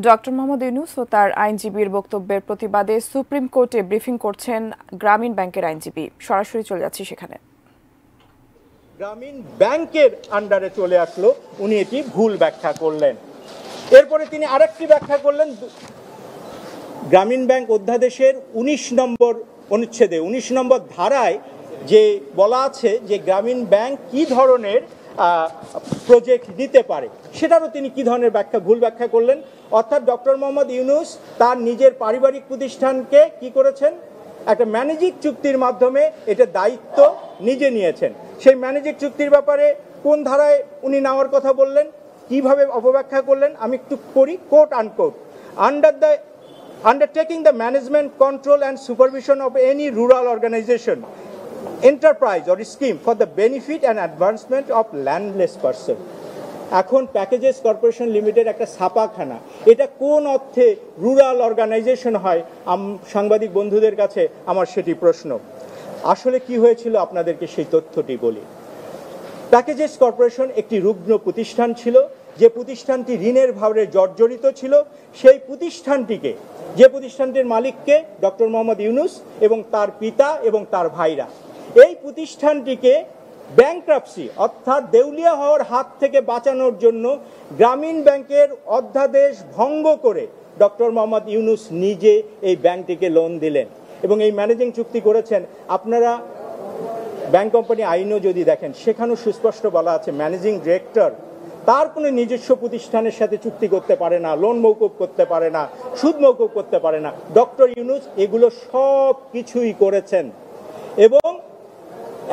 Doctor Mohammad Yunus ও তার আইনজীবীর বক্তব্যের প্রতিবাদে সুপ্রিম কোর্টে ব্রিফিং করছেন গ্রামীণ ব্যাংকের আইনজীবী। সরাসরি চলে যাচ্ছি সেখানে। গ্রামীণ ব্যাংকের আন্ডারে চলে আসলো, উনি এটি ভুল ব্যাখ্যা করলেন। এরপরে তিনি আরেকটি ব্যাখ্যা করলেন, গ্রামীণ ব্যাংক অধ্যাদেশের 19 নম্বর অনুচ্ছেদে 19 নম্বর ধারায় যে বলা আছে যে গ্রামীণ ব্যাংক কি ধরনের প্রজেক্ট নিতে পারে, সেটারও তিনি কি ধরনের ভুল ব্যাখ্যা করলেন। অর্থাৎ ডক্টর মোহাম্মদ ইউনূস তার নিজের পারিবারিক প্রতিষ্ঠানকে কি করেছেন, একটা ম্যানেজিং চুক্তির মাধ্যমে এটা দায়িত্ব নিজে নিয়েছেন। সেই ম্যানেজিং চুক্তির ব্যাপারে কোন ধারায় উনি নেওয়ার কথা বললেন, কিভাবে অপব্যাখ্যা করলেন, আমি একটু পড়ি, coat unquote. Undertaking the management, control and supervision of any rural organization, enterprise or scheme for the benefit and advancement of landless person. এখন প্যাকেজেস কর্পোরেশন লিমিটেড একটা ছাপাখানা, এটা কোন অর্থে রুরাল অর্গানাইজেশন হয়? সাংবাদিক বন্ধুদের কাছে আমার সেটি প্রশ্ন। আসলে কি হয়েছিল আপনাদেরকে সেই তথ্যটি বলি। প্যাকেজেস কর্পোরেশন একটি রুগ্ন প্রতিষ্ঠান ছিল, যে প্রতিষ্ঠানটি ঋণের ভারে জর্জরিত ছিল। সেই প্রতিষ্ঠানটিকে, যে প্রতিষ্ঠানটির মালিককে ডক্টর মোহাম্মদ ইউনূস এবং তার পিতা এবং তার ভাইরা, এই প্রতিষ্ঠানটিকে ব্যাংক্রাপসি অর্থাৎ দেউলিয়া হওয়ার হাত থেকে বাঁচানোর জন্য গ্রামীণ ব্যাংকের অধ্যাদেশ ভঙ্গ করে ডক্টর মোহাম্মদ ইউনূস নিজে এই ব্যাংকটিকে লোন দিলেন এবং এই ম্যানেজিং চুক্তি করেছেন। আপনারা ব্যাংক কোম্পানি আইনও যদি দেখেন, সেখানেও সুস্পষ্ট বলা আছে ম্যানেজিং ডিরেক্টর তার কোনো নিজস্ব প্রতিষ্ঠানের সাথে চুক্তি করতে পারে না, লোন মৌকুব করতে পারে না, সুদ মৌকুব করতে পারে না। ডক্টর ইউনূস এগুলো সব কিছুই করেছেন। এবং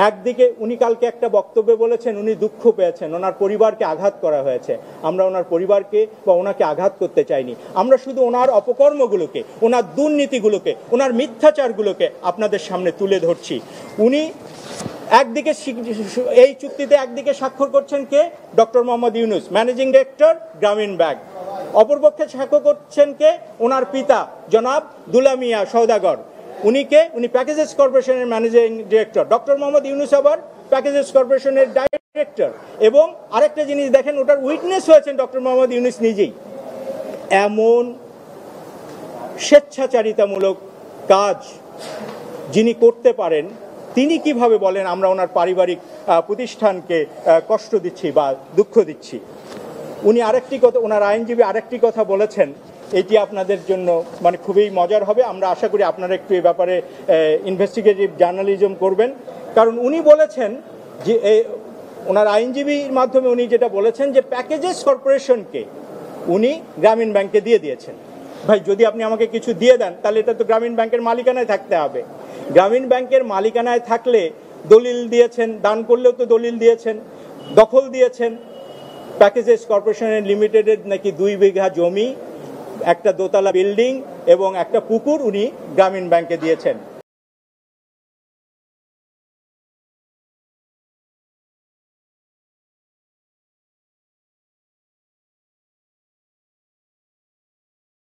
একদিকে উনি কালকে একটা বক্তব্যে বলেছেন উনি দুঃখ পেয়েছেন, ওনার পরিবারকে আঘাত করা হয়েছে। আমরা ওনার পরিবারকে বা ওনাকে আঘাত করতে চাইনি, আমরা শুধু ওনার অপকর্মগুলোকে, ওনার দুর্নীতিগুলোকে, ওনার মিথ্যাচারগুলোকে আপনাদের সামনে তুলে ধরছি। উনি একদিকে এই চুক্তিতে একদিকে স্বাক্ষর করছেন কে? Doctor Mohammad Yunus, managing director Grameen bank. অপরপক্ষে স্বাক্ষর করছেন কে? ওনার পিতা জনাব দুলা মিয়া সওদাগর। উনি প্যাকেজেস কর্পোরেশনের managing director. Doctor Mohammad Yunus আবার প্যাকেজেস কর্পোরেশনের ডাইরেক্টর। এবং আরেকটা জিনিস দেখেন, ওটার উইটনেস হয়েছেন ডক্টর মোহাম্মদ ইউনূস নিজেই। এমন স্বেচ্ছাচারিতামূলক কাজ যিনি করতে পারেন, তিনি কিভাবে বলেন আমরা ওনার পারিবারিক প্রতিষ্ঠানকে কষ্ট দিচ্ছি বা দুঃখ দিচ্ছি? উনি আরেকটি কথা, ওনার আইনজীবী আরেকটি কথা বলেছেন, এটি আপনাদের জন্য মানে খুবই মজার হবে। আমরা আশা করি আপনারা একটু এই ব্যাপারে ইনভেস্টিগেটিভ জার্নালিজম করবেন। কারণ উনি বলেছেন যে ওনার আইনজীবীর মাধ্যমে উনি যেটা বলেছেন যে প্যাকেজেস কর্পোরেশনকে উনি গ্রামীণ ব্যাংকে দিয়ে দিয়েছেন। ভাই, যদি আপনি আমাকে কিছু দিয়ে দেন তাহলে এটা তো গ্রামীণ ব্যাংকের মালিকানায় থাকতে হবে। গ্রামীণ ব্যাংকের মালিকানায় থাকলে দলিল দিয়েছেন, দান করলেও তো দলিল দিয়েছেন, দখল দিয়েছেন। প্যাকেজেস কর্পোরেশনের লিমিটেডের নাকি 2 বিঘা জমি, একটা দোতলা বিল্ডিং এবং একটা পুকুর উনি গ্রামীণ ব্যাংকে দিয়েছেন।